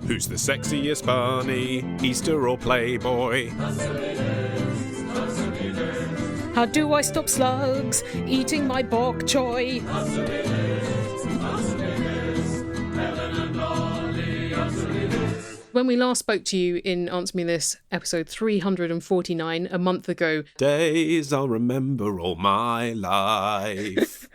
Who's the sexiest bunny, Easter or Playboy? How do I stop slugs eating my bok choy? When we last spoke to you in Answer Me This, episode 349, a month ago... Days I'll remember all my life.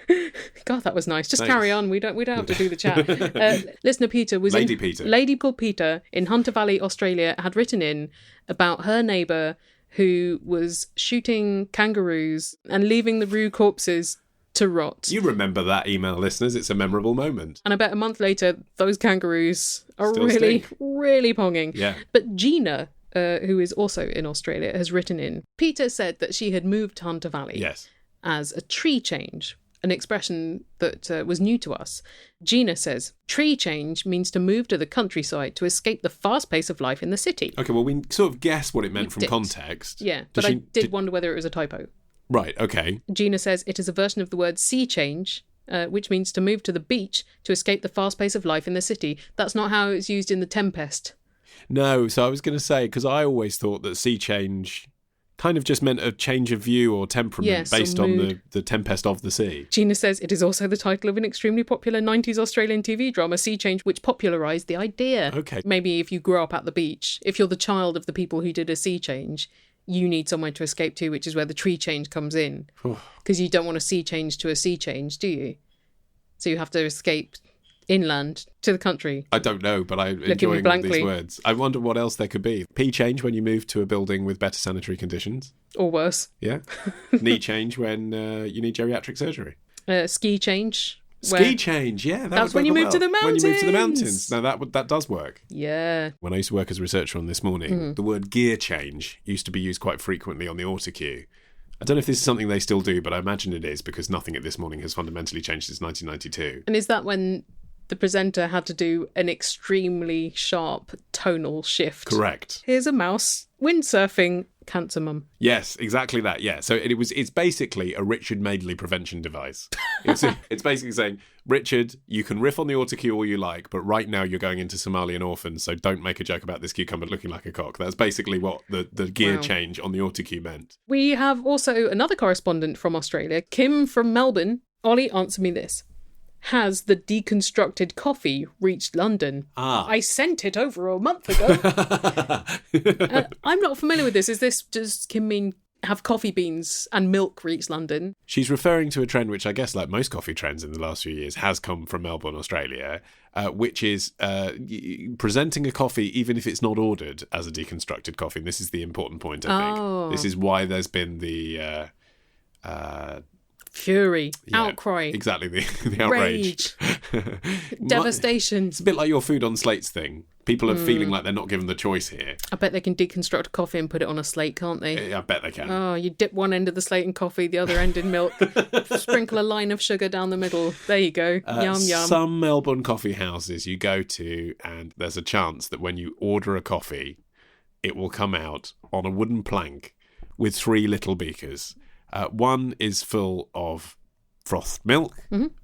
God, that was nice. Just Thanks. Carry on. We don't have to do the chat. Listener Peter was Lady called Peter in Hunter Valley, Australia, had written in about her neighbour who was shooting kangaroos and leaving the roo corpses to rot. You remember that email, listeners. It's a memorable moment. And about a month later, those kangaroos are Still really, stink. really ponging. Yeah. But Gina, who is also in Australia, has written in. Peter said that she had moved to Hunter Valley as a tree change, an expression that was new to us. Gina says, tree change means to move to the countryside to escape the fast pace of life in the city. Okay, well, we sort of guessed what it meant from context. Yeah, but I did wonder whether it was a typo. Right, okay. Gina says it is a version of the word sea change, which means to move to the beach to escape the fast pace of life in the city. That's not how it's used in The Tempest. No, so I was going to say, because I always thought that sea change kind of just meant a change of view or temperament based on the tempest of the sea. Gina says it is also the title of an extremely popular 90s Australian TV drama, Sea Change, which popularised the idea. Okay. Maybe if you grew up at the beach, if you're the child of the people who did a sea change, you need somewhere to escape to, which is where the tree change comes in. Because you don't want a sea change to a sea change, do you? So you have to escape inland to the country. I don't know, but I'm enjoying all these words. I wonder what else there could be. P change when you move to a building with better sanitary conditions. Or worse. Yeah. Knee change when you need geriatric surgery. Ski change. Ski change, yeah. That's when you move to the mountains. When you move to the mountains. Now, that does work. Yeah. When I used to work as a researcher on This Morning, the word gear change used to be used quite frequently on the autocue. I don't know if this is something they still do, but I imagine it is, because nothing at This Morning has fundamentally changed since 1992. And is that when the presenter had to do an extremely sharp tonal shift? Correct. Here's a mouse windsurfing, cancer mum. Yes, exactly that. Yeah. So it's basically a Richard Madeley prevention device. It's basically saying, Richard, you can riff on the autocue all you like, but right now you're going into Somalian orphans, so don't make a joke about this cucumber looking like a cock. That's basically what the gear change on the autocue meant. We have also another correspondent from Australia, Kim from Melbourne. Ollie, answer me this. Has the deconstructed coffee reached London? I sent it over a month ago. I'm not familiar with this. Does Kim mean have coffee beans and milk reach London? She's referring to a trend which I guess, like most coffee trends in the last few years, has come from Melbourne, Australia, which is presenting a coffee even if it's not ordered as a deconstructed coffee. And this is the important point, I think. This is why there's been the... fury, outcry. Exactly, the outrage. Rage. Devastation. It's a bit like your food on slates thing. People are feeling like they're not given the choice here. I bet they can deconstruct a coffee and put it on a slate, can't they? I bet they can. Oh, you dip one end of the slate in coffee, the other end in milk. Sprinkle a line of sugar down the middle. There you go. Yum, yum. Some Melbourne coffee houses you go to, and there's a chance that when you order a coffee, it will come out on a wooden plank with 3 little beakers. One is full of frothed milk,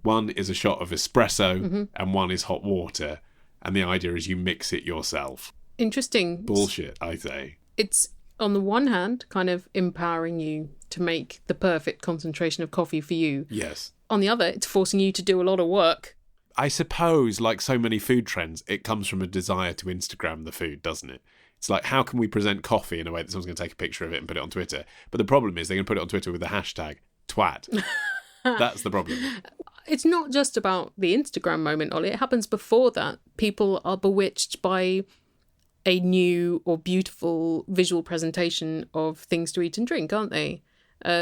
one is a shot of espresso, and one is hot water. And the idea is you mix it yourself. Interesting. Bullshit, I say. It's, on the one hand, kind of empowering you to make the perfect concentration of coffee for you. Yes. On the other, it's forcing you to do a lot of work. I suppose, like so many food trends, it comes from a desire to Instagram the food, doesn't it? It's like, how can we present coffee in a way that someone's going to take a picture of it and put it on Twitter? But the problem is they're going to put it on Twitter with the hashtag twat. That's the problem. It's not just about the Instagram moment, Ollie. It happens before that. People are bewitched by a new or beautiful visual presentation of things to eat and drink, aren't they?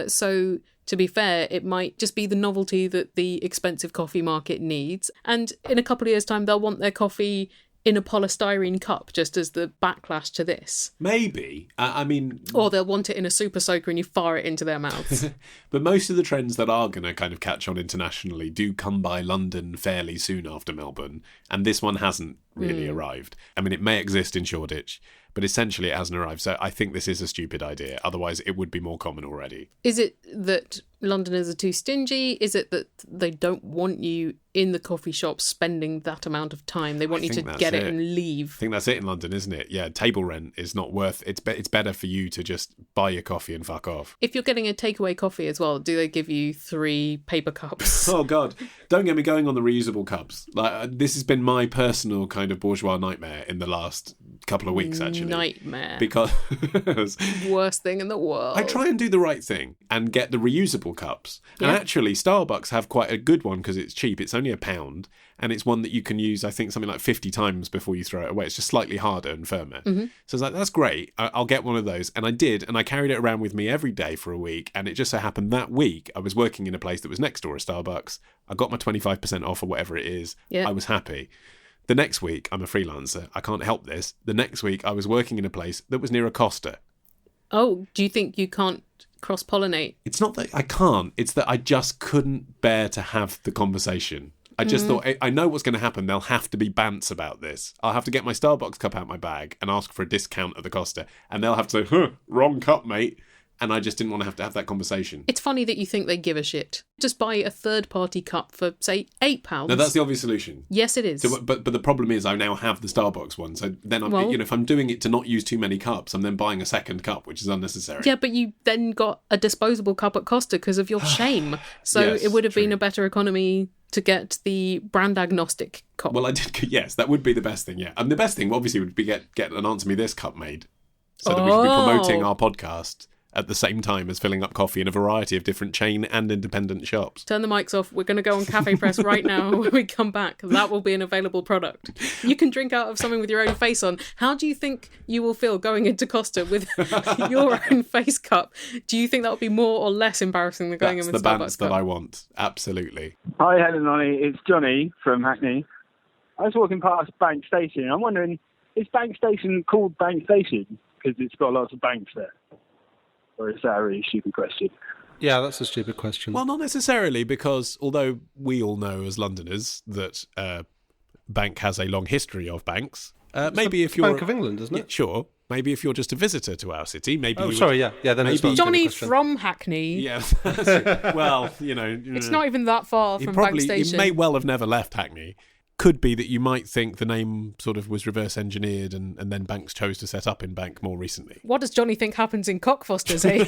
So, to be fair, it might just be the novelty that the expensive coffee market needs. And in a couple of years' time, they'll want their coffee in a polystyrene cup, just as the backlash to this. Maybe. I mean... Or they'll want it in a super soaker and you fire it into their mouths. But most of the trends that are going to kind of catch on internationally do come by London fairly soon after Melbourne, and this one hasn't really arrived. I mean, it may exist in Shoreditch, But essentially it hasn't arrived. So I think this is a stupid idea. Otherwise it would be more common already. Is it that Londoners are too stingy? Is it that they don't want you in the coffee shop spending that amount of time? They want you to get it and leave. I think that's it in London, isn't it? Yeah, table rent is not worth... It's better for you to just buy your coffee and fuck off. If you're getting a takeaway coffee as well, do they give you 3 paper cups? Oh, God. Don't get me going on the reusable cups. Like, this has been my personal kind of bourgeois nightmare in the last couple of weeks, actually. Nightmare. Because... Worst thing in the world. I try and do the right thing and get the reusable cups. Yeah. And actually, Starbucks have quite a good one because it's cheap. It's only £1. And it's one that you can use, I think, something like 50 times before you throw it away. It's just slightly harder and firmer. Mm-hmm. So I was like, that's great. I'll get one of those. And I did. And I carried it around with me every day for a week. And it just so happened that week, I was working in a place that was next door to Starbucks. I got my 25% off or whatever it is. Yeah. I was happy. The next week, I'm a freelancer. I can't help this. The next week, I was working in a place that was near a Costa. Oh, do you think you can't cross-pollinate? It's not that I can't. It's that I just couldn't bear to have the conversation. I just thought, I know what's going to happen. There'll have to be bants about this. I'll have to get my Starbucks cup out my bag and ask for a discount at the Costa. And they'll have to say, wrong cup, mate. And I just didn't want to have that conversation. It's funny that you think they give a shit. Just buy a third-party cup for, say, £8. No, that's the obvious solution. Yes, it is. So, but the problem is I now have the Starbucks one. So then, if I'm doing it to not use too many cups, I'm then buying a second cup, which is unnecessary. Yeah, but you then got a disposable cup at Costa because of your shame. So yes, it would have been a better economy to get the brand agnostic cup. Well, I did. Yes, that would be the best thing, yeah. And the best thing, obviously, would be get an Answer Me This cup made so that we could be promoting our podcast at the same time as filling up coffee in a variety of different chain and independent shops. Turn the mics off. We're going to go on Cafe Press right now when we come back. That will be an available product. You can drink out of something with your own face on. How do you think you will feel going into Costa with your own face cup? Do you think that would be more or less embarrassing than going in with Starbucks cup? That's the bants that I want. Absolutely. Hi, Helen and Ollie. It's Johnny from Hackney. I was walking past Bank Station. I'm wondering, is Bank Station called Bank Station because it's got lots of banks there? Or is that a really stupid question? Yeah, that's a stupid question. Well, not necessarily, because although we all know as Londoners that Bank has a long history of banks, maybe if you're... Bank of England, isn't it? Yeah, sure. Maybe if you're just a visitor to our city, maybe... Yeah, then it's not Johnny from Hackney. Yeah, well, It's not even that far from Bank Station. He may well have never left Hackney. Could be that you might think the name sort of was reverse engineered and then banks chose to set up in Bank more recently. What does Johnny think happens in Cockfosters, eh?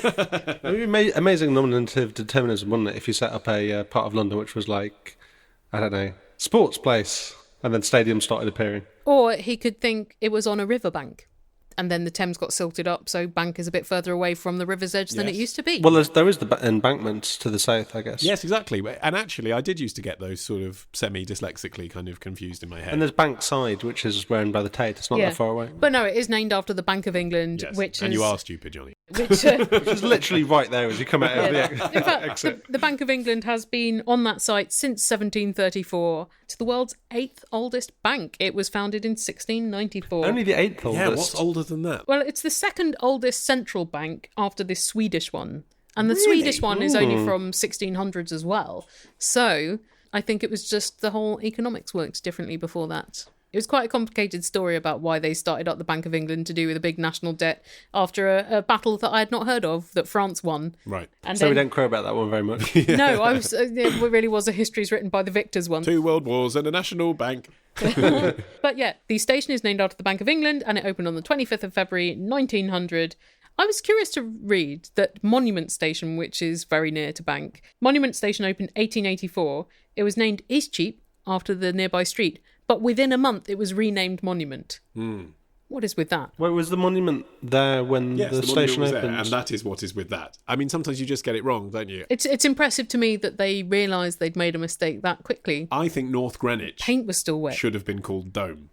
It would be amazing nominative determinism, wouldn't it, if you set up a part of London which was like, I don't know, sports place, and then stadiums started appearing. Or he could think it was on a riverbank. And then the Thames got silted up, so Bank is a bit further away from the river's edge than it used to be. Well, there is the embankment to the south, I guess. Yes, exactly. And actually, I did used to get those sort of semi-dyslexically kind of confused in my head. And there's Bankside, which is run by the Tate. It's not that far away. But no, it is named after the Bank of England, which and you are stupid, Johnny. Which is literally right there as you come out of the exit. In fact, the Bank of England has been on that site since 1734. It's the world's 8th oldest bank. It was founded in 1694. Only the 8th oldest? Yeah, what's older than that? Well, it's the second oldest central bank after the Swedish one. And the Swedish one is only from 1600s as well. So I think it was just the whole economics worked differently before that. It was quite a complicated story about why they started up the Bank of England to do with a big national debt after a battle that I had not heard of that France won. Right. And so we don't crow about that one very much. No, it really was a history's written by the victors one. 2 world wars and a national bank. But yeah, the station is named after the Bank of England and it opened on the 25th of February 1900. I was curious to read that Monument Station, which is very near to Bank, Monument Station opened 1884. It was named Eastcheap after the nearby street. But within a month, it was renamed Monument. What is with that? Well, was the monument there when the station opened? There, and that is what is with that. I mean, sometimes you just get it wrong, don't you? It's impressive to me that they realised they'd made a mistake that quickly. I think North Greenwich paint was still wet. Should have been called Dome.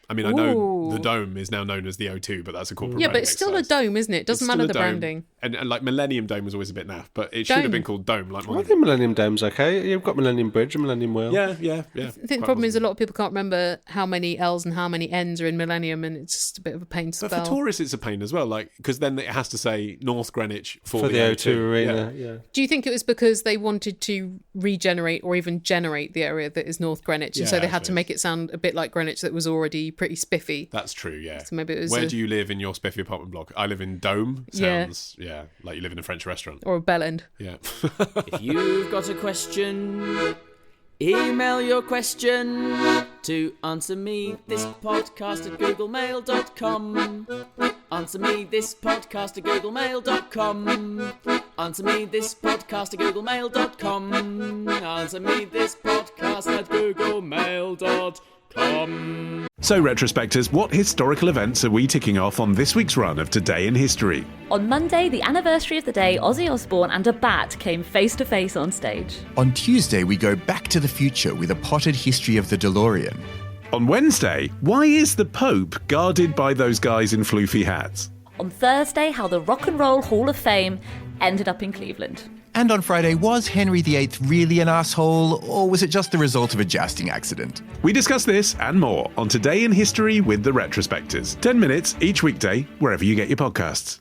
I mean, I know the Dome is now known as the O2, but that's a corporate brand but it's still a dome, isn't it? Doesn't matter the branding. And like Millennium Dome was always a bit naff, but it should have been called Dome. Like I think Millennium Dome's okay. You've got Millennium Bridge and Millennium Wheel. Yeah. I think the problem is a lot of people can't remember how many L's and how many N's are in Millennium, and it's just a bit of a pain to spell. But for tourists, it's a pain as well, like because then it has to say North Greenwich for the O2 Arena. Yeah. Do you think it was because they wanted to regenerate or even generate the area that is North Greenwich, and so they had to make it sound a bit like Greenwich that was already pretty spiffy. That's true, yeah. So maybe it was Where do you live in your spiffy apartment block? I live in Dome. Sounds, like you live in a French restaurant. Or a bell end. Yeah. If you've got a question, email your question to answermethispodcast@googlemail.com. answermethispodcast@googlemail.com. answermethispodcast@googlemail.com. answermethispodcast@googlemail.com. So, retrospectors, what historical events are we ticking off on this week's run of Today in History? On Monday, the anniversary of the day Ozzy Osbourne and a bat came face to face on stage. On Tuesday, we go back to the future with a potted history of the DeLorean. On Wednesday, why is the Pope guarded by those guys in floofy hats? On Thursday, how the Rock and Roll Hall of Fame ended up in Cleveland. And on Friday, was Henry VIII really an asshole, or was it just the result of a jousting accident? We discuss this and more on Today in History with the Retrospectors. 10 minutes each weekday, wherever you get your podcasts.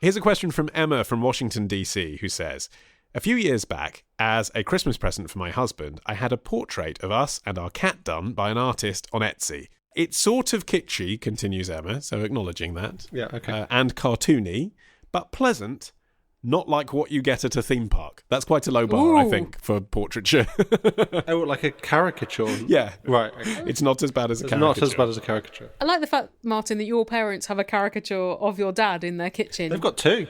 Here's a question from Emma from Washington, D.C., who says, a few years back, as a Christmas present for my husband, I had a portrait of us and our cat done by an artist on Etsy. It's sort of kitschy, continues Emma, so acknowledging that. Yeah, okay. And cartoony, but pleasant. Not like what you get at a theme park. That's quite a low bar, I think, for portraiture. Oh, like a caricature? Yeah. Right. Okay. It's not as bad as a It's caricature. not as bad as a caricature. I like the fact, Martin, that your parents have a caricature of your dad in their kitchen. They've got two.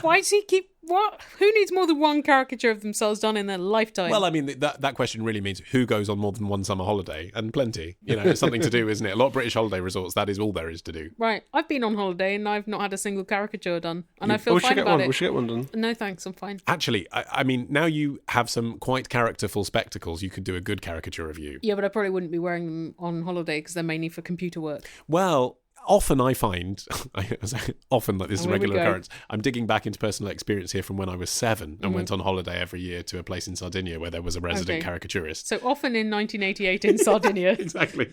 Why does he keep... What? Who needs more than one caricature of themselves done in their lifetime? Well, I mean, that question really means who goes on more than one summer holiday, and plenty. You know, it's something to do, isn't it? A lot of British holiday resorts, that is all there is to do. Right. I've been on holiday and I've not had a single caricature done. And I feel we fine should get about one. it. We should get one done. No, thanks. I'm fine. Actually, I mean, now you have some quite characterful spectacles, you could do a good caricature review. Yeah, but I probably wouldn't be wearing them on holiday because they're mainly for computer work. Well, often I find, often like this is a Here we regular go. occurrence, I'm digging back into personal experience here from when I was 7 and went on holiday every year to a place in Sardinia where there was a resident Okay. caricaturist. So often in 1988 in Sardinia. Exactly.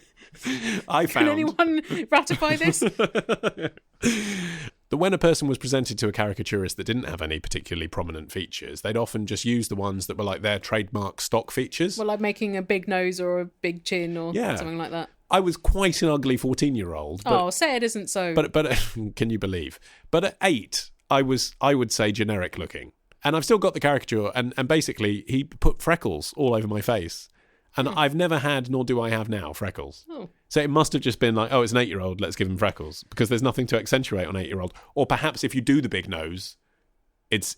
I Can found anyone ratify this? that when a person was presented to a caricaturist that didn't have any particularly prominent features, they'd often just use the ones that were like their trademark stock features. Well, like making a big nose or a big chin or Yeah. something like that. I was quite an ugly 14-year-old. Oh, say it isn't so. But can you believe? But at 8, I would say generic looking. And I've still got the caricature, and basically he put freckles all over my face. And I've never had, nor do I have now, freckles. Oh. So it must have just been like, oh, it's an 8-year-old, let's give him freckles. Because there's nothing to accentuate on an 8-year-old. Or perhaps if you do the big nose, it's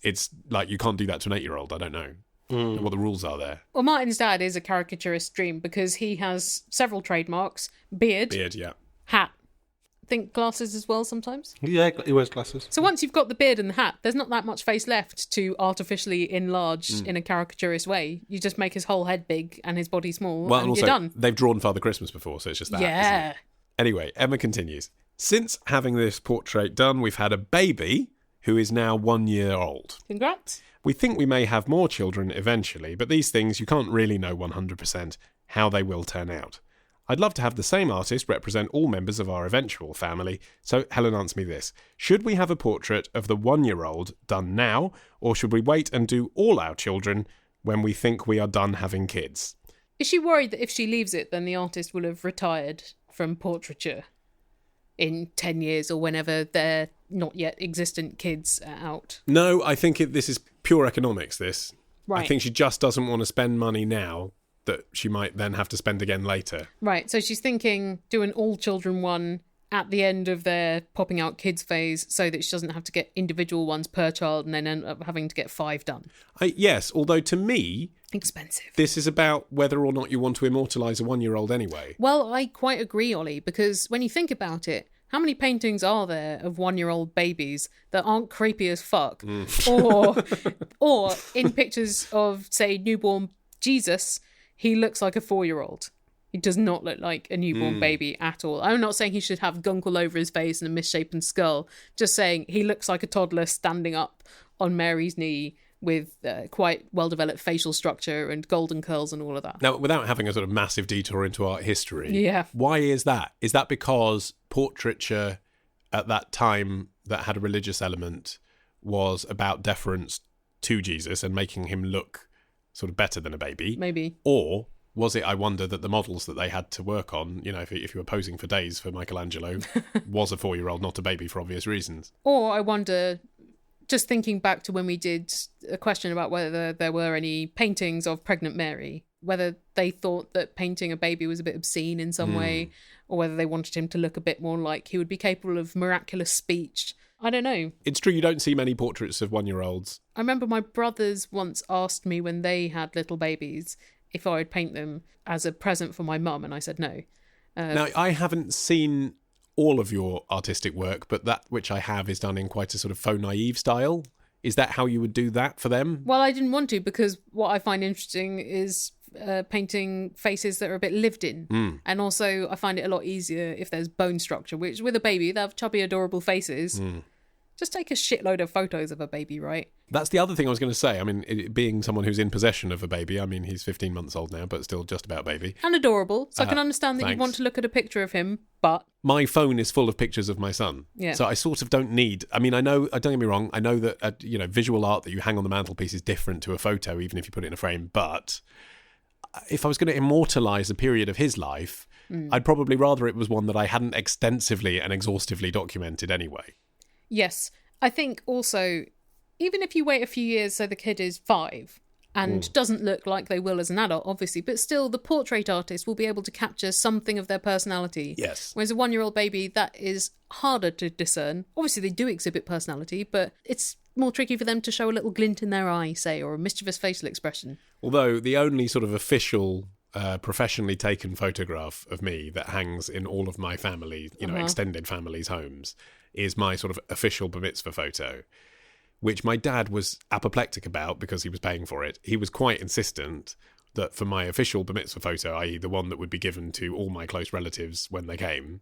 like you can't do that to an 8-year-old. I don't know what the rules are there. Well, Martin's dad is a caricaturist dream because he has several trademarks. Beard, Yeah. hat. I think glasses as well sometimes. Yeah, he wears glasses. So once you've got the beard and the hat, there's not that much face left to artificially enlarge in a caricaturist way. You just make his whole head big and his body small, Well, and and also, you're done. they've drawn Father Christmas before, so it's just that. isn't it? Yeah. Anyway, Emma continues. Since having this portrait done, we've had a baby who is now 1 year old. Congrats. We think we may have more children eventually, but these things you can't really know 100% how they will turn out. I'd love to have the same artist represent all members of our eventual family, so Helen, answer me this. Should we have a portrait of the 1-year-old done now, or should we wait and do all our children when we think we are done having kids? Is she worried that if she leaves it, then the artist will have retired from portraiture in 10 years or whenever their not yet existent kids are out? No, I think this is pure economics, this. Right. I think she just doesn't want to spend money now that she might then have to spend again later. Right, so she's thinking do an all children one at the end of their popping out kids phase so that she doesn't have to get individual ones per child and then end up having to get 5 done. Yes, although to me, Expensive. this is about whether or not you want to immortalise a 1-year-old anyway. Well, I quite agree, Ollie, because when you think about it, how many paintings are there of 1-year-old babies that aren't creepy as fuck? Or in pictures of, say, newborn Jesus, he looks like a 4-year-old. He does not look like a newborn baby at all. I'm not saying he should have gunk all over his face and a misshapen skull. Just saying he looks like a toddler standing up on Mary's knee with quite well-developed facial structure and golden curls and all of that. Now, without having a sort of massive detour into art history, Yeah. why is that? Is that because portraiture at that time that had a religious element was about deference to Jesus and making him look sort of better than a baby? Maybe. Or Was it, I wonder, that the models that they had to work on, if you were posing for days for Michelangelo, was a 4-year-old, not a baby, for obvious reasons? Or I wonder, just thinking back to when we did a question about whether there were any paintings of pregnant Mary, whether they thought that painting a baby was a bit obscene in some way, or whether they wanted him to look a bit more like he would be capable of miraculous speech. I don't know. It's true, you don't see many portraits of 1-year-olds. I remember my brothers once asked me when they had little babies if I would paint them as a present for my mum, and I said no. Now, I haven't seen all of your artistic work, but that which I have is done in quite a sort of faux naive style. Is that how you would do that for them? Well, I didn't want to, because what I find interesting is painting faces that are a bit lived in. And also I find it a lot easier if there's bone structure, which with a baby, they have chubby, adorable faces. Just take a shitload of photos of a baby, right? That's the other thing I was going to say. I mean, being someone who's in possession of a baby, I mean, he's 15 months old now, but still just about baby. And adorable. So I can understand that thanks. you want to look at a picture of him, but... My phone is full of pictures of my son. Yeah. So I sort of don't need... I mean, I know, don't get me wrong, I know that, visual art that you hang on the mantelpiece is different to a photo, even if you put it in a frame. But if I was going to immortalise a period of his life, I'd probably rather it was one that I hadn't extensively and exhaustively documented anyway. Yes. I think also, even if you wait a few years so the kid is 5 and doesn't look like they will as an adult, obviously, but still the portrait artist will be able to capture something of their personality. Yes. Whereas a 1-year-old baby, that is harder to discern. Obviously, they do exhibit personality, but it's more tricky for them to show a little glint in their eye, say, or a mischievous facial expression. Although the only sort of official... professionally taken photograph of me that hangs in all of my family, extended family's homes, is my sort of official bar mitzvah photo, which my dad was apoplectic about because he was paying for it. He was quite insistent that for my official bar mitzvah photo, i.e. the one that would be given to all my close relatives when they came,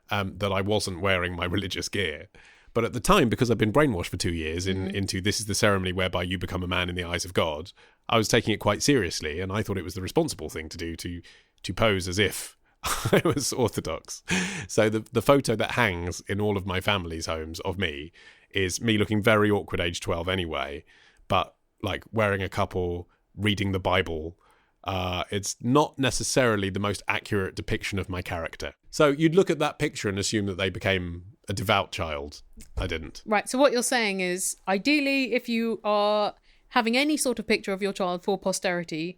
that I wasn't wearing my religious gear. But at the time, because I'd been brainwashed for 2 years into this is the ceremony whereby you become a man in the eyes of God, I was taking it quite seriously, and I thought it was the responsible thing to do to pose as if I was Orthodox. So the photo that hangs in all of my family's homes of me is me looking very awkward, age 12 anyway, but like wearing a couple, reading the Bible. It's not necessarily the most accurate depiction of my character. So you'd look at that picture and assume that they became a devout child. I didn't. Right, so what you're saying is, ideally, if you are having any sort of picture of your child for posterity,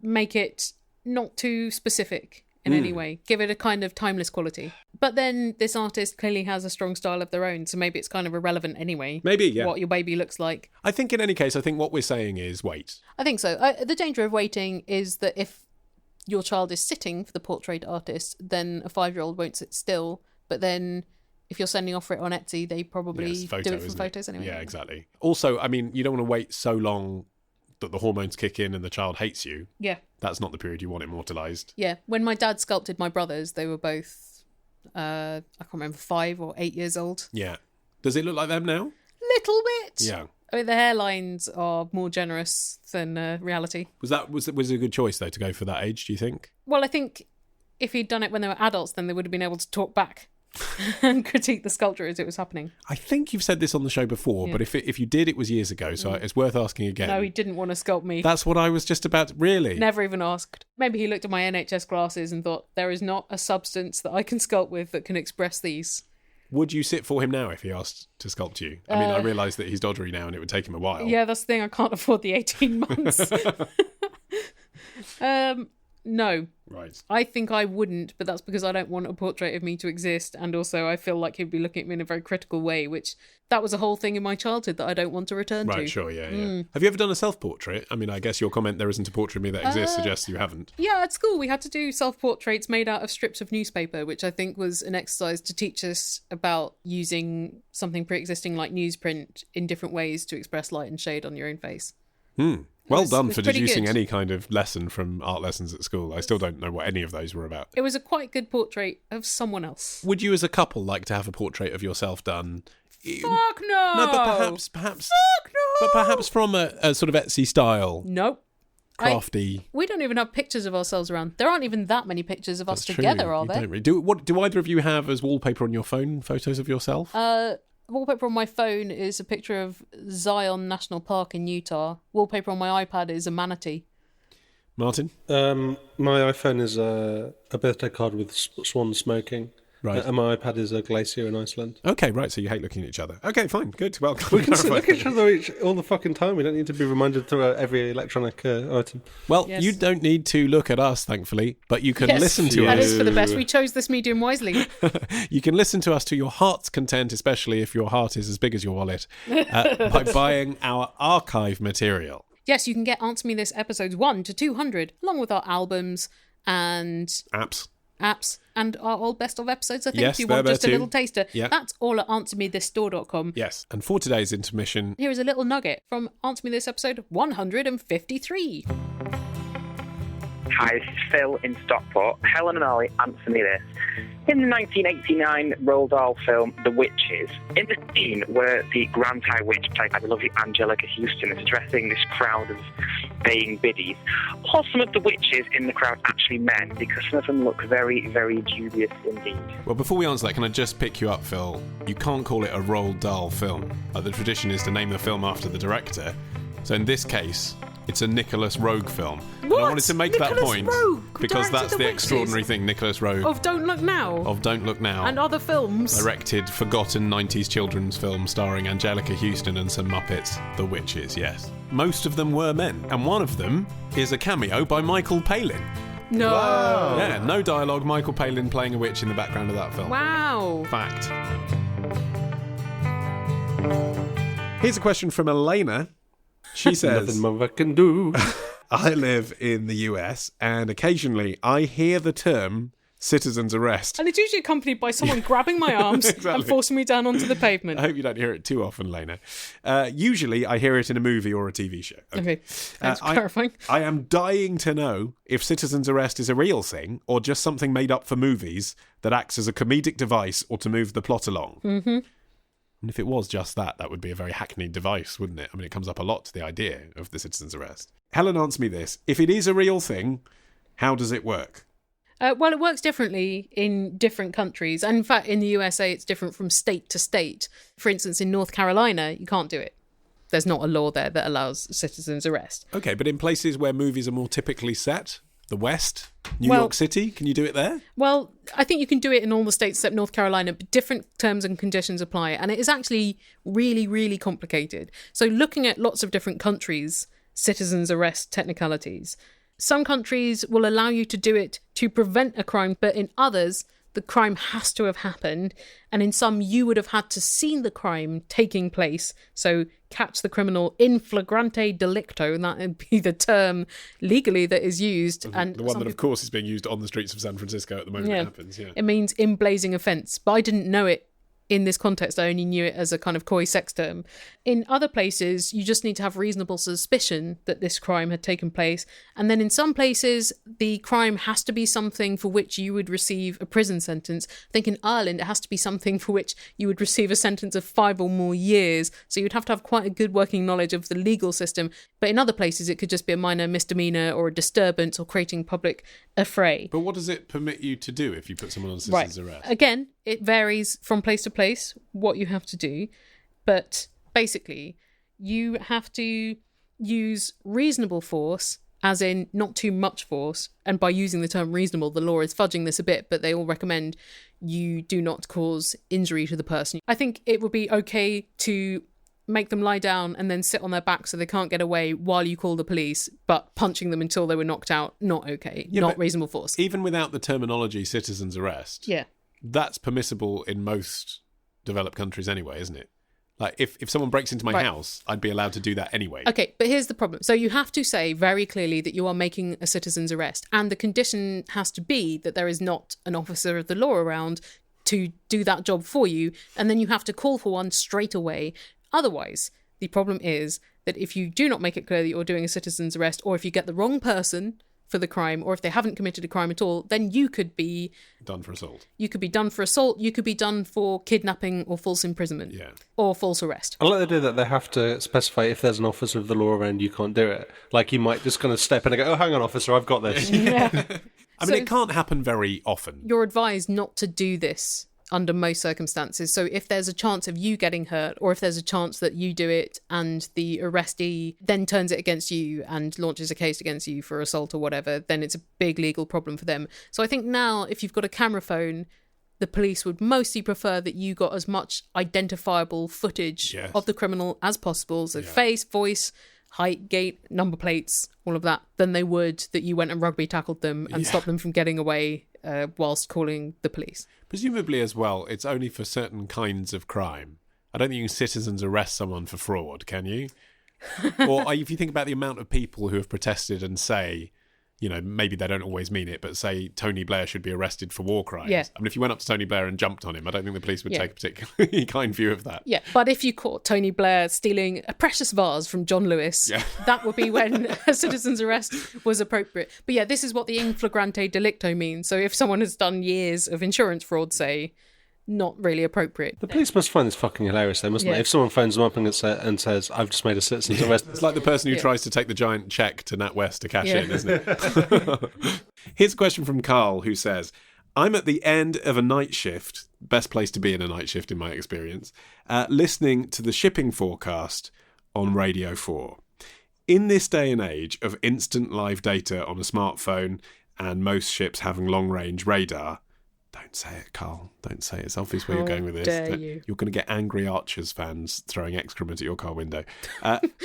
make it not too specific in any way. Give it a kind of timeless quality. But then this artist clearly has a strong style of their own, so maybe it's kind of irrelevant anyway. Maybe, yeah. What your baby looks like. I think in any case, I think what we're saying is wait. I think so. The danger of waiting is that if your child is sitting for the portrait artist, then a 5-year-old won't sit still. But then if you're sending off for it on Etsy, they probably do it for photos anyway. Yeah, exactly. Also, I mean, you don't want to wait so long that the hormones kick in and the child hates you. Yeah. That's not the period you want immortalised. Yeah. When my dad sculpted my brothers, they were both, I can't remember, 5 or 8 years old. Yeah. Does it look like them now? Little bit. Yeah. I mean, the hairlines are more generous than reality. Was it a good choice, though, to go for that age, do you think? Well, I think if he'd done it when they were adults, then they would have been able to talk back and critique the sculpture as it was happening. I think you've said this on the show before, but if you did, it was years ago, so it's worth asking again. No, he didn't want to sculpt me. That's what I was just about. Really? Never even asked. Maybe he looked at my NHS glasses and thought, there is not a substance that I can sculpt with that can express these. Would you sit for him now if he asked to sculpt you? I mean, I realise that he's doddery now and it would take him a while. Yeah, that's the thing. I can't afford the 18 months. No. Right. I think I wouldn't, but that's because I don't want a portrait of me to exist, and also I feel like he'd be looking at me in a very critical way, which that was a whole thing in my childhood that I don't want to return to. Right, sure, yeah. Have you ever done a self-portrait? I mean, I guess your comment, there isn't a portrait of me that exists, suggests you haven't. Yeah, at school we had to do self-portraits made out of strips of newspaper, which I think was an exercise to teach us about using something pre-existing like newsprint in different ways to express light and shade on your own face. Well done for pretty deducing good. any kind of lesson from art lessons at school. I still don't know what any of those were about. It was a quite good portrait of someone else. Would you as a couple like to have a portrait of yourself done? Fuck no! No, but perhaps Fuck no! But perhaps from a sort of Etsy style. Nope. Crafty. We don't even have pictures of ourselves around. There aren't even that many pictures of us together, true. are You there? don't really. Do either of you have as wallpaper on your phone photos of yourself? Wallpaper on my phone is a picture of Zion National Park in Utah. Wallpaper on my iPad is a manatee. Martin? My iPhone is a birthday card with swan smoking. Right. And my iPad is a glacier in Iceland. Okay, right, so you hate looking at each other. Okay, fine, good. Well, We can look at each other all the fucking time. We don't need to be reminded through every electronic item. Well, Yes. you don't need to look at us, thankfully, but you can Yes, listen to that us. is for the best. We chose this medium wisely. You can listen to us to your heart's content, especially if your heart is as big as your wallet, by buying our archive material. Yes, you can get Answer Me This episodes 1 to 200, along with our albums and Apps. and our old best of episodes, I think, Yes, if you they're want just a there too. little taster. Yeah. That's all at answermethisstore.com. Yes, and for today's intermission, Here is a little nugget from Answer Me This episode 153. Hi, this is Phil in Stockport. Helen and Ollie, answer me this. In the 1989 Roald Dahl film The Witches, in the scene where the Grand High Witch, played by the lovely Angelica Houston, is addressing this crowd of baying biddies, are some of the witches in the crowd actually men? Because some of them look very, very dubious indeed. well, before we answer that, can I just pick you up, Phil? You can't call it a Roald Dahl film. The tradition is to name the film after the director. So in this case, it's a Nicholas Roeg film. And I What? wanted to make that Nicholas point Roeg because directed that's The the Witches? extraordinary thing. Nicholas Roeg Of Don't Look Now. of Don't Look Now. And other films. Directed forgotten 90s children's film starring Angelica Houston and some Muppets, The Witches, yes. Most of them were men, and one of them is a cameo by Michael Palin. No. Wow. Yeah, no dialogue, Michael Palin playing a witch in the background of that film. Wow. Fact. Here's a question from Elena. She says, Nothing mother can do. I live in the US and occasionally I hear the term citizen's arrest. And it's usually accompanied by someone grabbing my arms Exactly. and forcing me down onto the pavement. I hope you don't hear it too often, Lena. Usually I hear it in a movie or a TV show. Okay, thanks for I- clarifying. I am dying to know if citizen's arrest is a real thing or just something made up for movies that acts as a comedic device or to move the plot along. Mm-hmm. And if it was just that, that would be a very hackneyed device, wouldn't it? I mean, it comes up a lot to the idea of the citizen's arrest. Helen, answer me this. If it is a real thing, how does it work? Well, it works differently in different countries. And in fact, in the USA, it's different from state to state. For instance, in North Carolina, you can't do it. There's not a law there that allows citizen's arrest. Okay, but in places where movies are more typically set, the West, New Well- York City, can you do it there? Well, I think you can do it in all the states except North Carolina, but different terms and conditions apply. And it is actually really, really complicated. So looking at lots of different countries' citizen's arrest technicalities, some countries will allow you to do it to prevent a crime, but in others, the crime has to have happened. And in some, you would have had to seen the crime taking place. So catch the criminal in flagrante delicto, and that would be the term legally that is used. And The one some that, of people- course, is being used on the streets of San Francisco at the moment it happens, yeah. It means in blazing offence, but I didn't know it in this context. I only knew it as a kind of coy sex term. In other places, you just need to have reasonable suspicion that this crime had taken place. And then in some places, the crime has to be something for which you would receive a prison sentence. I think in Ireland, it has to be something for which you would receive a sentence of 5 or more years. So you'd have to have quite a good working knowledge of the legal system. But in other places, it could just be a minor misdemeanor or a disturbance or creating public affray. But what does it permit you to do if you put someone on citizen's arrest? Again, it varies from place to place what you have to do, but basically, you have to use reasonable force, as in not too much force. And by using the term reasonable, the law is fudging this a bit, but they all recommend you do not cause injury to the person. I think it would be okay to make them lie down and then sit on their back so they can't get away while you call the police, but punching them until they were knocked out, not okay. Yeah, not but reasonable force. Even without the terminology citizen's arrest, Yeah. that's permissible in most developed countries anyway, isn't it? Like, if someone breaks into my Right. house, I'd be allowed to do that anyway. Okay, but here's the problem. So you have to say very clearly that you are making a citizen's arrest, and the condition has to be that there is not an officer of the law around to do that job for you, and then you have to call for one straight away. Otherwise, the problem is that if you do not make it clear that you're doing a citizen's arrest, or if you get the wrong person for the crime, or if they haven't committed a crime at all, then you could be Done for assault. you could be done for assault, you could be done for kidnapping or false imprisonment, Yeah. or false arrest. I like the idea that they have to specify if there's an officer of the law around, you can't do it. Like, you might just kind of step in and go, oh, hang on, officer, I've got this. I mean, So- it can't happen very often. You're advised not to do this under most circumstances. So if there's a chance of you getting hurt, or if there's a chance that you do it and the arrestee then turns it against you and launches a case against you for assault or whatever, then it's a big legal problem for them. So I think now, if you've got a camera phone, the police would mostly prefer that you got as much identifiable footage of the criminal as possible, so face, voice, height, gait, number plates, all of that, than they would that you went and rugby tackled them and stopped them from getting away whilst calling the police. Presumably as well, it's only for certain kinds of crime. I don't think you can citizens arrest someone for fraud, can you? Or if you think about the amount of people who have protested and say, you know, maybe they don't always mean it, but say Tony Blair should be arrested for war crimes. Yeah. I mean, if you went up to Tony Blair and jumped on him, I don't think the police would take a particularly kind view of that. Yeah, but if you caught Tony Blair stealing a precious vase from John Lewis, that would be when a citizen's arrest was appropriate. But yeah, this is what the in flagrante delicto means. So if someone has done years of insurance fraud, say, not really appropriate. The police must find this fucking hilarious, though, mustn't they? If someone phones them up and says, I've just made a citizen's arrest. It's like the person who tries to take the giant cheque to NatWest to cash in, isn't it? Here's a question from Carl, who says, I'm at the end of a night shift, best place to be in a night shift in my experience, listening to the shipping forecast on Radio 4. In this day and age of instant live data on a smartphone and most ships having long-range radar, don't say it, Carl. Don't say it. It's obvious where you're going with this. You're going to get angry Archers fans throwing excrement at your car window.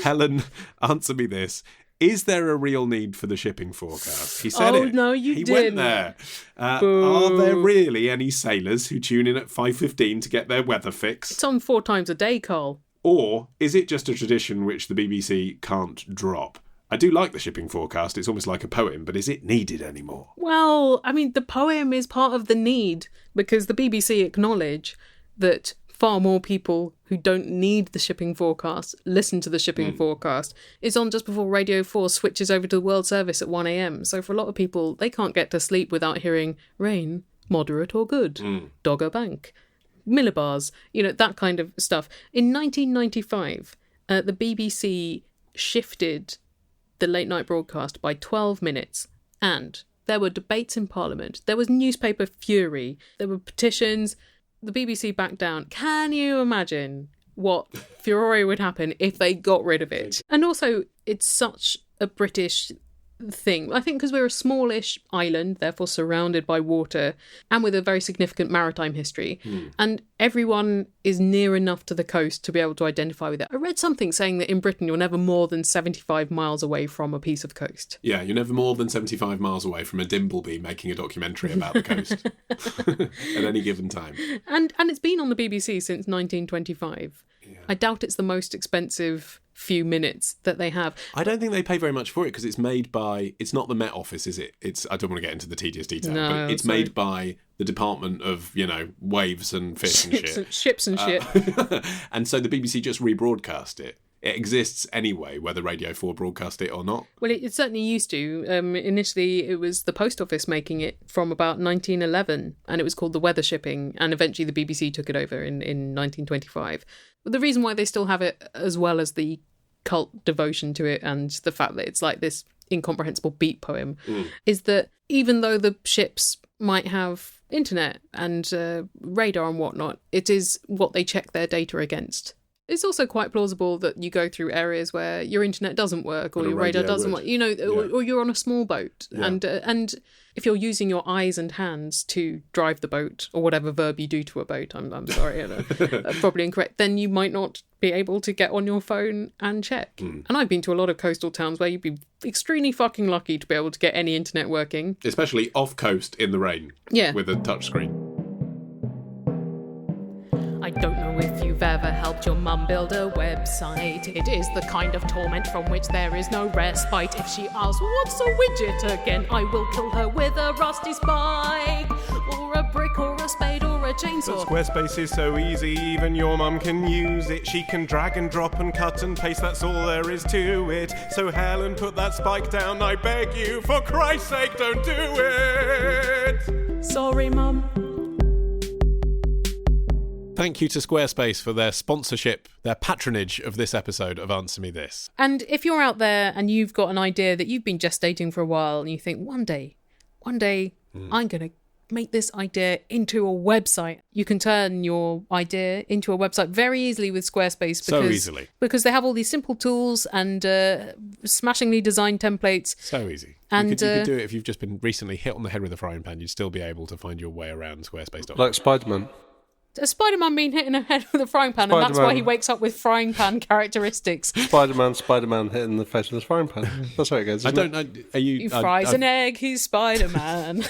Helen, answer me this. Is there a real need for the shipping forecast? He said it. Oh, no, you didn't. He went there. Are there really any sailors who tune in at 5:15 to get their weather fix? It's on 4 times a day, Carl. Or is it just a tradition which the BBC can't drop? I do like the shipping forecast. It's almost like a poem, but is it needed anymore? Well, I mean, the poem is part of the need, because the BBC acknowledge that far more people who don't need the shipping forecast listen to the shipping forecast. It's on just before Radio 4 switches over to the World Service at 1 a.m. So for a lot of people, they can't get to sleep without hearing rain, moderate or good, Dogger Bank, millibars, you know, that kind of stuff. In 1995, the BBC shifted the late night broadcast by 12 minutes, and there were debates in Parliament, there was newspaper fury, there were petitions, the BBC backed down. Can you imagine what furore would happen if they got rid of it? And also, it's such a British thing. I think because we're a smallish island, therefore surrounded by water, and with a very significant maritime history, and everyone is near enough to the coast to be able to identify with it. I read something saying that in Britain you're never more than 75 miles away from a piece of coast. Yeah, you're never more than 75 miles away from a Dimbleby making a documentary about the coast at any given time. And it's been on the BBC since 1925. Yeah. I doubt it's the most expensive few minutes that they have. I don't think they pay very much for it because it's made by, it's not the Met Office, is it? It's, I don't want to get into the tedious detail, but it's made by the Department of, you know, waves and fish and shit. Ships and shit. And so the BBC just rebroadcast it. It exists anyway, whether Radio 4 broadcast it or not. Well, it certainly used to. Initially, it was the Post Office making it from about 1911, and it was called The Weather Shipping, and eventually the BBC took it over in 1925. But the reason why they still have it, as well as the cult devotion to it and the fact that it's like this incomprehensible beat poem, is that even though the ships might have internet and radar and whatnot, it is what they check their data against. It's also quite plausible that you go through areas where your internet doesn't work or your radar doesn't work, you know, or you're on a small boat. Yeah. And if you're using your eyes and hands to drive the boat, or whatever verb you do to a boat, I'm sorry, probably incorrect, then you might not be able to get on your phone and check. And I've been to a lot of coastal towns where you'd be extremely fucking lucky to be able to get any internet working. Especially off coast in the rain. Yeah. With a touchscreen. I don't know if you've ever helped your mum build a website. It is the kind of torment from which there is no respite. If she asks, what's a widget again? I will kill her with a rusty spike, or a brick, or a spade, or a chainsaw. But Squarespace is so easy, even your mum can use it. She can drag and drop and cut and paste, that's all there is to it. So Helen, put that spike down, I beg you, for Christ's sake, don't do it! Sorry, mum. Thank you to Squarespace for their sponsorship, their patronage of this episode of Answer Me This. And if you're out there and you've got an idea that you've been gestating for a while and you think, one day, I'm going to make this idea into a website. You can turn your idea into a website very easily with Squarespace. Because they have all these simple tools and smashingly designed templates. So easy. And you could do it if you've just been recently hit on the head with a frying pan. You'd still be able to find your way around Squarespace.com. Like Spider-Man. A Spider-Man being hit in the head with a frying pan, and that's why he wakes up with frying pan characteristics. Spider-Man hitting the face with a frying pan. That's how it goes. I don't know. He fries an egg, he's Spider-Man.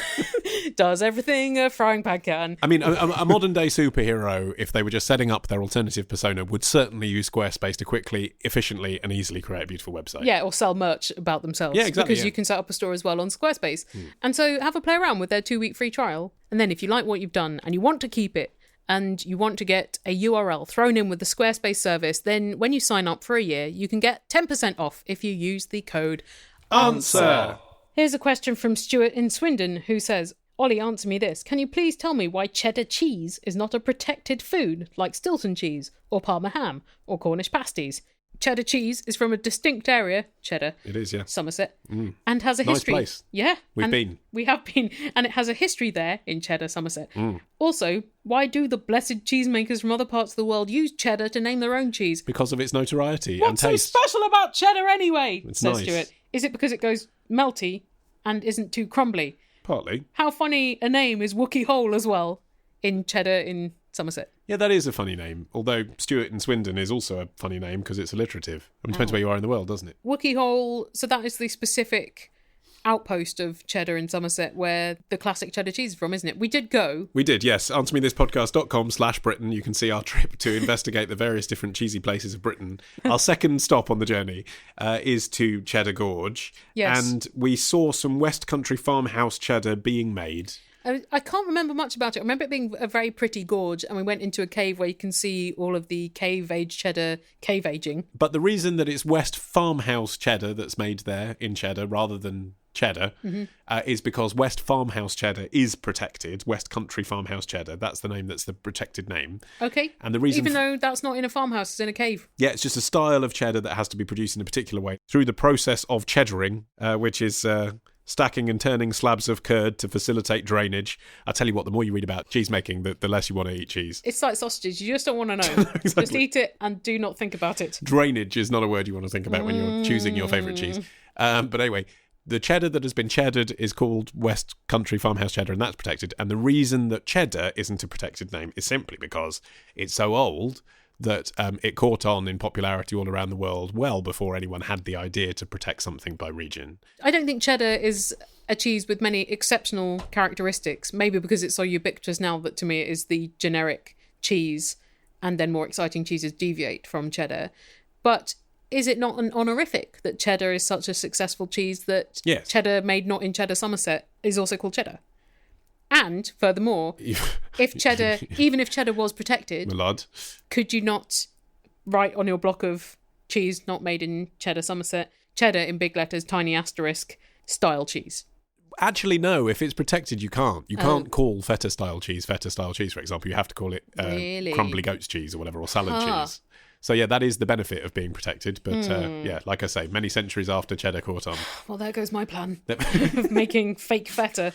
Does everything a frying pan can. I mean, a modern-day superhero, if they were just setting up their alternative persona, would certainly use Squarespace to quickly, efficiently, and easily create a beautiful website. Yeah, or sell merch about themselves. Yeah, exactly. Because you can set up a store as well on Squarespace. And so have a play around with their 2-week free trial. And then if you like what you've done and you want to keep it, and you want to get a URL thrown in with the Squarespace service, then when you sign up for a year, you can get 10% off if you use the code ANSWER. Here's a question from Stuart in Swindon, who says, Ollie, answer me this. Can you please tell me why cheddar cheese is not a protected food like Stilton cheese or Parma ham or Cornish pasties? Cheddar cheese is from a distinct area, Cheddar. It is, yeah. Somerset. And has a history. Nice place. Yeah. We've been. We have been. And it has a history there in Cheddar, Somerset. Also, why do the blessed cheesemakers from other parts of the world use cheddar to name their own cheese? Because of its notoriety What's and taste. so special about cheddar anyway? It's says nice. Stuart. Is it because it goes melty and isn't too crumbly? Partly. How funny a name is Wookie Hole as well in Cheddar in Somerset. Yeah, that is a funny name. Although Stuart in Swindon is also a funny name because it's alliterative. I mean, it depends where you are in the world, doesn't it? Wookie Hole, so that is the specific outpost of cheddar in Somerset where the classic cheddar cheese is from, isn't it? We did go. We did, yes. AnswerMeThisPodcast.com/Britain. You can see our trip to investigate the various different cheesy places of Britain. Our second stop on the journey is to Cheddar Gorge. Yes. And we saw some West Country farmhouse cheddar being made. I can't remember much about it. I remember it being a very pretty gorge, and we went into a cave where you can see all of the cave-age cheddar cave-aging. But the reason that it's West farmhouse cheddar that's made there in Cheddar rather than cheddar is because West farmhouse cheddar is protected. West Country farmhouse cheddar, that's the name, that's the protected name. Okay. And the reason even though that's not in a farmhouse, it's in a cave. Yeah, it's just a style of cheddar that has to be produced in a particular way through the process of cheddaring, which is stacking and turning slabs of curd to facilitate drainage. I tell you what, the more you read about cheese making, the less you want to eat cheese. It's like sausages. You just don't want to know. Exactly. Just eat it and do not think about it. Drainage is not a word you want to think about when you're choosing your favourite cheese. But anyway, the cheddar that has been cheddared is called West Country Farmhouse Cheddar, and that's protected. And the reason that cheddar isn't a protected name is simply because it's so old that it caught on in popularity all around the world well before anyone had the idea to protect something by region. I don't think cheddar is a cheese with many exceptional characteristics, maybe because it's so ubiquitous now that to me it is the generic cheese, and then more exciting cheeses deviate from cheddar. But is it not an honorific that cheddar is such a successful cheese that cheddar made not in Cheddar, Somerset is also called cheddar? And furthermore, if cheddar, even if cheddar was protected, could you not write on your block of cheese not made in Cheddar, Somerset, cheddar in big letters, tiny asterisk, style cheese? Actually, no. If it's protected, you can't. You can't call feta style cheese, for example. You have to call it crumbly goat's cheese or whatever, or salad cheese. So yeah, that is the benefit of being protected. But yeah, like I say, many centuries after cheddar caught on. Well, there goes my plan of making fake feta.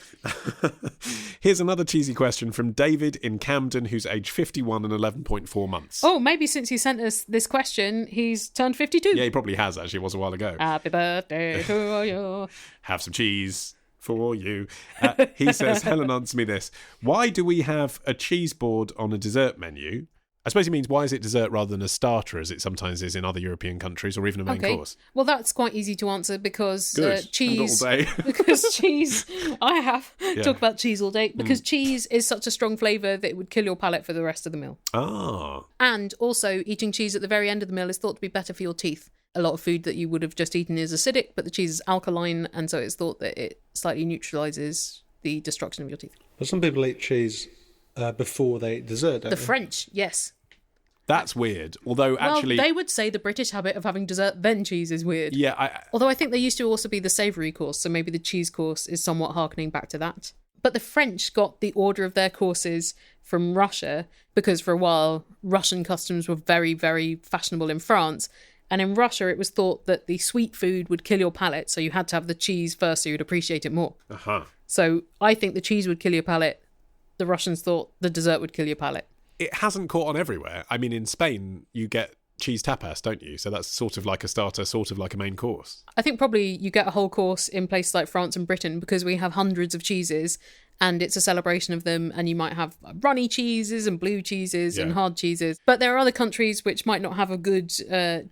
Here's another cheesy question from David in Camden, who's aged 51 and 11.4 months. Oh, maybe since he sent us this question, he's turned 52. Yeah, he probably has, actually. It was a while ago. Happy birthday to you. Have some cheese for you. He says, Helen, answer me this. Why do we have a cheese board on a dessert menu? I suppose he means, why is it dessert rather than a starter, as it sometimes is in other European countries, or even a main course? Well, that's quite easy to answer because cheese. All day. Because cheese, talk about cheese all day. Because cheese is such a strong flavour that it would kill your palate for the rest of the meal. Ah. And also, eating cheese at the very end of the meal is thought to be better for your teeth. A lot of food that you would have just eaten is acidic, but the cheese is alkaline, and so it's thought that it slightly neutralises the destruction of your teeth. But some people eat cheese before they eat dessert, don't The they? French, yes. That's weird. Although, actually... Well, they would say the British habit of having dessert, then cheese is weird. Yeah, Although I think there used to also be the savoury course, so maybe the cheese course is somewhat harkening back to that. But the French got the order of their courses from Russia, because for a while, Russian customs were very, very fashionable in France. And in Russia, it was thought that the sweet food would kill your palate, so you had to have the cheese first so you'd appreciate it more. Uh-huh. So I think the cheese would kill your palate. The Russians thought the dessert would kill your palate. It hasn't caught on everywhere. I mean, in Spain, you get cheese tapas, don't you? So that's sort of like a starter, sort of like a main course. I think probably you get a whole course in places like France and Britain because we have hundreds of cheeses and it's a celebration of them, and you might have runny cheeses and blue cheeses and hard cheeses. But there are other countries which might not have a good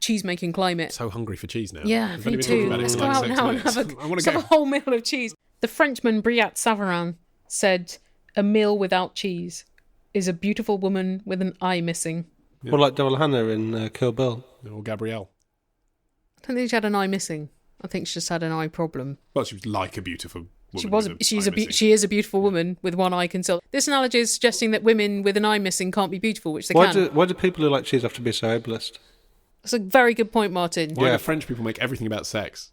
cheese-making climate. So hungry for cheese now. Yeah, me too. Let's go out now and have a whole meal of cheese. The Frenchman Briat Savarin said, "A meal without cheese is a beautiful woman with an eye missing." Yeah. Or like Daryl Hannah in Kill Bill. Or Gabrielle. I don't think she had an eye missing. I think she just had an eye problem. Well, she was like a beautiful woman. She is a beautiful woman with one eye concealed. This analogy is suggesting that women with an eye missing can't be beautiful, which they can. Why do people who like cheese have to be so ableist? That's a very good point, Martin. Why do French people make everything about sex?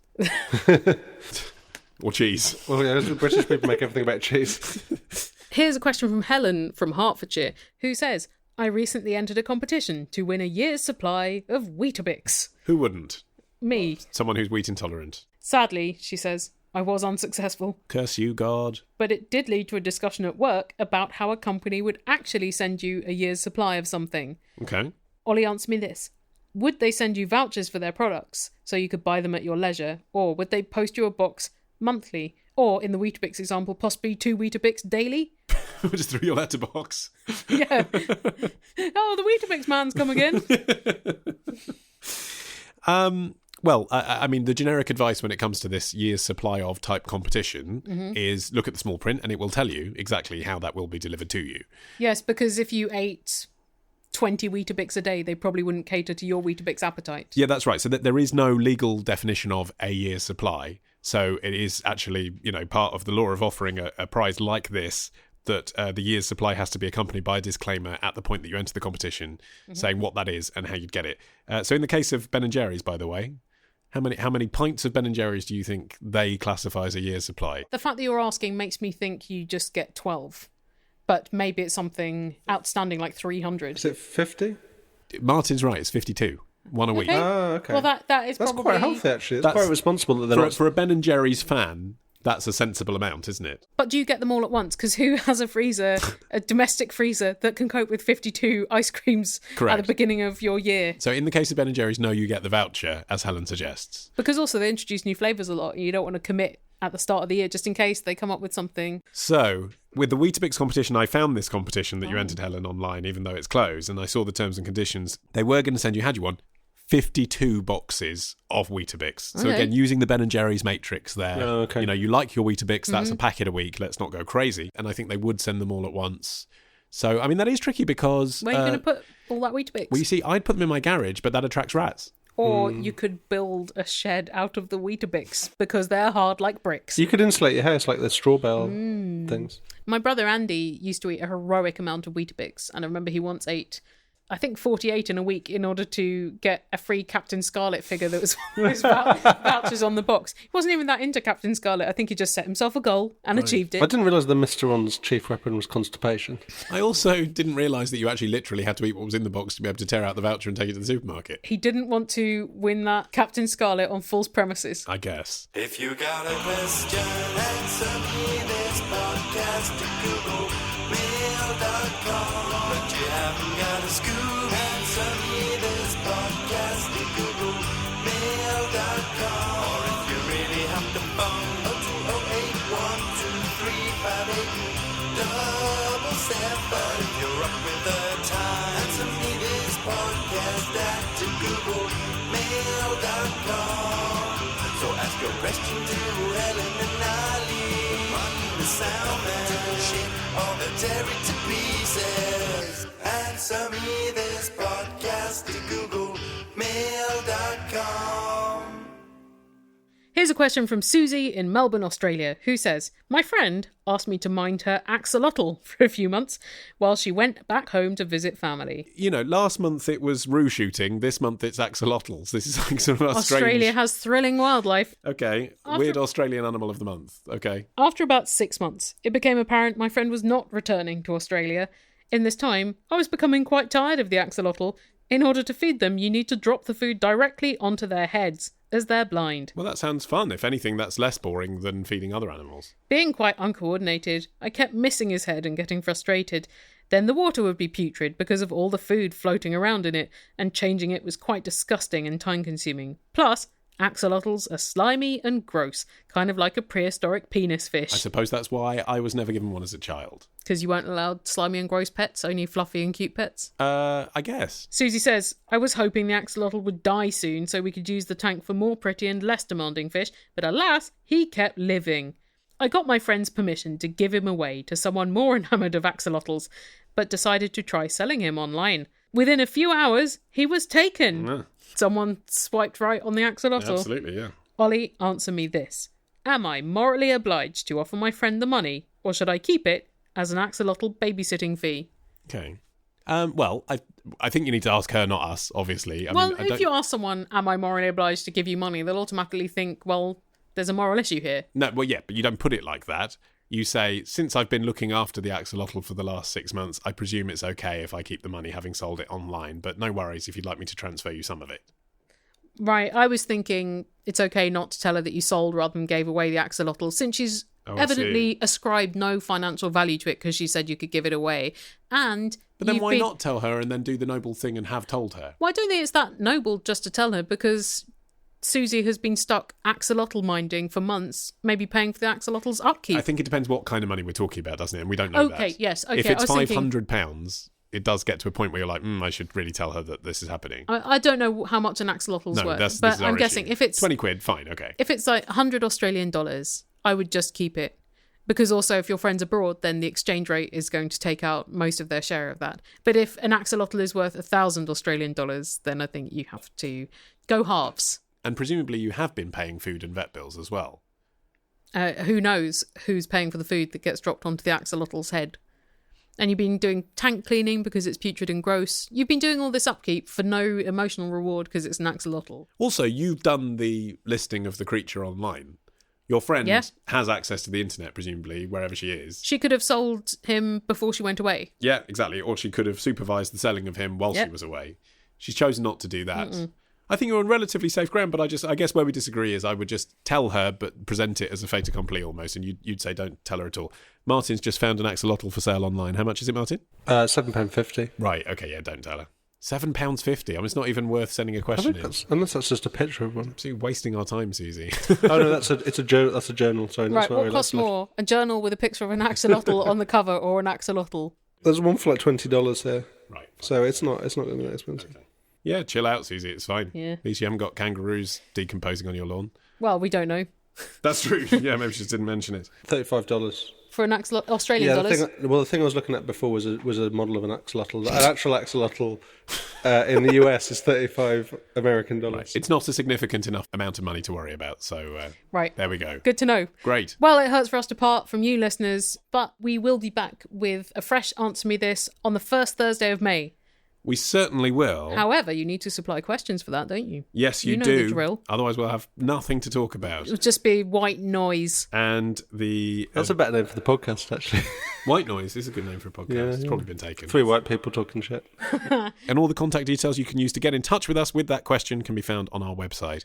Or cheese? Well, yeah, British people make everything about cheese. Here's a question from Helen from Hertfordshire, who says, "I recently entered a competition to win a year's supply of Weetabix." Who wouldn't? Me. Someone who's wheat intolerant. Sadly, she says, I was unsuccessful. Curse you, God. But it did lead to a discussion at work about how a company would actually send you a year's supply of something. Okay. Ollie, answer me this. Would they send you vouchers for their products so you could buy them at your leisure? Or would they post you a box monthly? Or, in the Weetabix example, possibly 2 Weetabix daily? Just through your letterbox. Yeah. Oh, the Weetabix man's come again. Well, I mean, the generic advice when it comes to this year's supply of type competition is look at the small print and it will tell you exactly how that will be delivered to you. Yes, because if you ate 20 Weetabix a day, they probably wouldn't cater to your Weetabix appetite. Yeah, that's right. So there is no legal definition of a year's supply. So it is actually, part of the law of offering a prize like this that the year's supply has to be accompanied by a disclaimer at the point that you enter the competition saying what that is and how you'd get it. So in the case of Ben & Jerry's, by the way, how many pints of Ben & Jerry's do you think they classify as a year's supply? The fact that you're asking makes me think you just get 12. But maybe it's something outstanding like 300. Is it 50? Martin's right, it's 52. One a week. Oh, okay. Well, that is That's probably... quite healthy, actually. It's quite responsible that they're not... For a Ben & Jerry's fan, that's a sensible amount, isn't it? But do you get them all at once? Because who has a freezer, a domestic freezer, that can cope with 52 ice creams Correct. at the beginning of your year? So in the case of Ben & Jerry's, no, you get the voucher, as Helen suggests. Because also they introduce new flavours a lot, and you don't want to commit at the start of the year, just in case they come up with something. So, with the Weetabix competition, I found this competition that you entered, Helen, online, even though it's closed, and I saw the terms and conditions. They were going to send you, had you one, 52 boxes of Weetabix. So again, using the Ben & Jerry's matrix there. Oh, okay. You like your Weetabix, that's a packet a week, let's not go crazy. And I think they would send them all at once. So, I mean, that is tricky because... Where are you going to put all that Weetabix? Well, you see, I'd put them in my garage, but that attracts rats. Or you could build a shed out of the Weetabix because they're hard like bricks. You could insulate your house like the straw bale things. My brother Andy used to eat a heroic amount of Weetabix, and I remember he once ate, I think, 48 in a week in order to get a free Captain Scarlet figure that was vouchers on the box. He wasn't even that into Captain Scarlet. I think he just set himself a goal and achieved it. I didn't realise the Mr. On's chief weapon was constipation. I also didn't realise that you actually literally had to eat what was in the box to be able to tear out the voucher and take it to the supermarket. He didn't want to win that Captain Scarlet on false premises. I guess. If you got a question, answer me this podcast to Google mail.com. But you haven't got a scoop. Answer me this podcast to Google mail.com. Or if you really have to phone 0208-12358-7. But if you're up with the time, answer me this podcast to Google mail.com. So ask your question to Helen and Ali, Martin the Soundman, shit all the Terry to pieces. Answer me this podcast to Google mail.com. Here's a question from Susie in Melbourne, Australia, who says, my friend asked me to mind her axolotl for a few months while she went back home to visit family. Last month it was roo shooting, this month it's axolotls. This is like sort of Australia has thrilling wildlife. Okay, weird Australian animal of the month. Okay. After about 6 months, it became apparent my friend was not returning to Australia. In this time, I was becoming quite tired of the axolotl, In order to feed them, you need to drop the food directly onto their heads, as they're blind. Well, that sounds fun. If anything, that's less boring than feeding other animals. Being quite uncoordinated, I kept missing his head and getting frustrated. Then the water would be putrid because of all the food floating around in it, and changing it was quite disgusting and time-consuming. Plus, axolotls are slimy and gross, kind of like a prehistoric penis fish. I suppose that's why I was never given one as a child. Because you weren't allowed slimy and gross pets, only fluffy and cute pets? I guess. Susie says, I was hoping the axolotl would die soon so we could use the tank for more pretty and less demanding fish, but alas, he kept living. I got my friend's permission to give him away to someone more enamoured of axolotls, but decided to try selling him online. Within a few hours, he was taken. Yeah. Someone swiped right on the axolotl. Absolutely, yeah. Ollie, answer me this. Am I morally obliged to offer my friend the money, or should I keep it as an axolotl babysitting fee? Okay. Well, I think you need to ask her, not us, obviously. If you ask someone, am I morally obliged to give you money, they'll automatically think, well, there's a moral issue here. No, well, yeah, but you don't put it like that. You say, since I've been looking after the axolotl for the last 6 months, I presume it's okay if I keep the money having sold it online, but no worries if you'd like me to transfer you some of it. Right, I was thinking it's okay not to tell her that you sold rather than gave away the axolotl, since she's evidently ascribed no financial value to it because she said you could give it away. And but then why not tell her and then do the noble thing and have told her? Well, I don't think it's that noble just to tell her, because Susie has been stuck axolotl minding for months, maybe paying for the axolotl's upkeep. I think it depends what kind of money we're talking about, doesn't it? And we don't know that. Okay, yes. Okay, if it's £500, it does get to a point where you're like, I should really tell her that this is happening. I don't know how much an axolotl's worth, but I'm guessing if it's £20, fine, okay. If it's like $100 Australian, I would just keep it. Because also, if your friend's abroad, then the exchange rate is going to take out most of their share of that. But if an axolotl is worth $1,000 Australian, then I think you have to go halves. And presumably you have been paying food and vet bills as well. Who knows who's paying for the food that gets dropped onto the axolotl's head. And you've been doing tank cleaning because it's putrid and gross. You've been doing all this upkeep for no emotional reward because it's an axolotl. Also, you've done the listing of the creature online. Your friend has access to the internet, presumably, wherever she is. She could have sold him before she went away. Yeah, exactly. Or she could have supervised the selling of him while she was away. She's chosen not to do that. I think you're on relatively safe ground, but I guess where we disagree is I would just tell her, but present it as a fait accompli almost, and you'd say don't tell her at all. Martin's just found an axolotl for sale online. How much is it, Martin? £7.50. Right, okay, yeah, don't tell her. £7.50. I mean, it's not even worth sending a question in. Unless that's just a picture of one. So you're wasting our time, Susie. Oh no, that's a journal. Sorry, right, what costs more? A journal with a picture of an axolotl on the cover, or an axolotl? There's one for like $20 here. Right. So it's not going to be that expensive. Okay. Yeah, chill out, Susie. It's fine. Yeah. At least you haven't got kangaroos decomposing on your lawn. Well, we don't know. That's true. Yeah, maybe she just didn't mention it. $35. For an Australian dollars? The thing I was looking at before was a model of an axolotl. An actual axolotl in the US is $35 American dollars. Right. It's not a significant enough amount of money to worry about. So right. There we go. Good to know. Great. Well, it hurts for us to part from you listeners, but we will be back with a fresh Answer Me This on the first Thursday of May. We certainly will. However, you need to supply questions for that, don't you? Yes, you know do. The drill. Otherwise, we'll have nothing to talk about. It'll just be white noise. And the... That's a better name for the podcast, actually. White noise is a good name for a podcast. Yeah, it's probably been taken. 3 white people talking shit. And all the contact details you can use to get in touch with us with that question can be found on our website.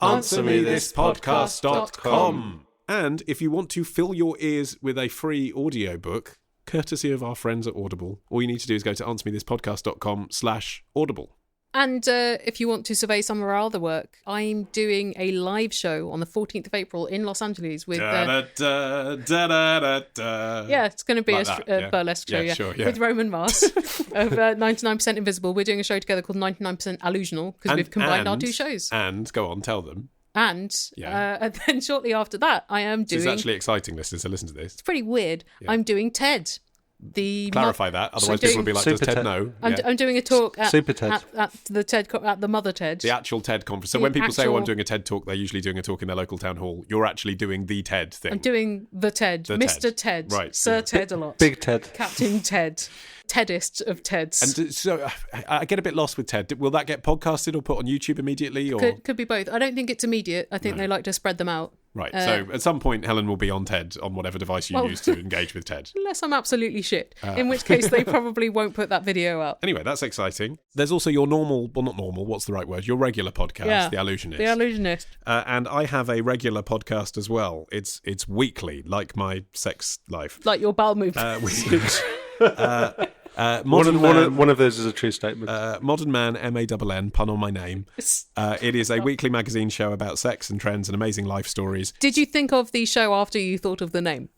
AnswerMeThisPodcast.com. And if you want to fill your ears with a free audiobook, courtesy of our friends at Audible, all you need to do is go to answermethispodcast.com/audible. And if you want to survey some of our other work, I'm doing a live show on the 14th of April in Los Angeles with... Yeah, it's going to be a burlesque show, with Roman Mars of 99% Invisible. We're doing a show together called 99% Allusional because we've combined our 2 shows. And, go on, tell them. And then shortly after that, I am doing... It's actually exciting, listeners, to listen to this. It's pretty weird. Yeah. I'm doing TED. Clarify that, otherwise people will be like, does Ted know? I'm doing a talk at the TED at the Mother TED. The actual TED conference. So when people say, I'm doing a TED talk, they're usually doing a talk in their local town hall. You're actually doing the TED thing. I'm doing the TED. Mr. TED. Right. Sir Ted a lot. Big Ted. Captain Ted. Tedist of Teds. And so I get a bit lost with TED. Will that get podcasted or put on YouTube immediately? Or Could be both. I don't think it's immediate. I think they like to spread them out. Right. So at some point, Helen will be on TED on whatever device you use to engage with TED. Unless I'm absolutely shit, in which case they probably won't put that video up. Anyway, that's exciting. There's also your normal, well, not normal, what's the right word? Your regular podcast, The Allusionist. The Allusionist. And I have a regular podcast as well. It's weekly, like my sex life. Like your bowel movement. One of those is a true statement. Modern Man, MANN, pun on my name. It is a weekly magazine show about sex and trends and amazing life stories. Did you think of the show after you thought of the name?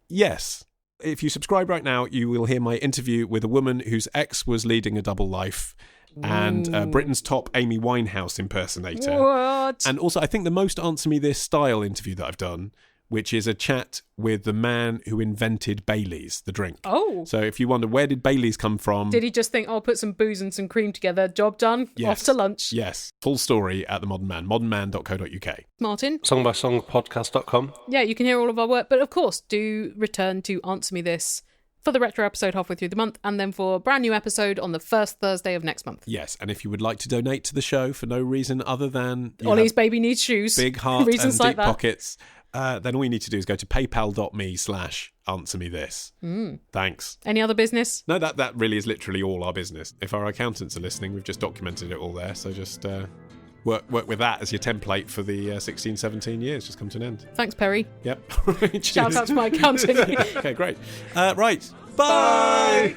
Yes. If you subscribe right now, you will hear my interview with a woman whose ex was leading a double life and Britain's top Amy Winehouse impersonator. What? And also, I think the most Answer Me This style interview that I've done, which is a chat with the man who invented Baileys, the drink. Oh. So if you wonder, where did Baileys come from? Did he just think, put some booze and some cream together, job done, off to lunch? Yes. Full story at The Modern Man, modernman.co.uk. Martin? Songbysongpodcast.com. Yeah, you can hear all of our work. But of course, do return to Answer Me This for the retro episode halfway through the month, and then for a brand new episode on the first Thursday of next month. Yes, and if you would like to donate to the show for no reason other than... Ollie's baby needs shoes. Big heart and like deep that. pockets... then all you need to do is go to paypal.me/answermethis. Thanks. Any other business? No, that really is literally all our business. If our accountants are listening, we've just documented it all there. So just work with that as your template for the 16, 17 years. Just come to an end. Thanks, Perry. Yep. Shout out to my accountant. Okay, great. Right. Bye.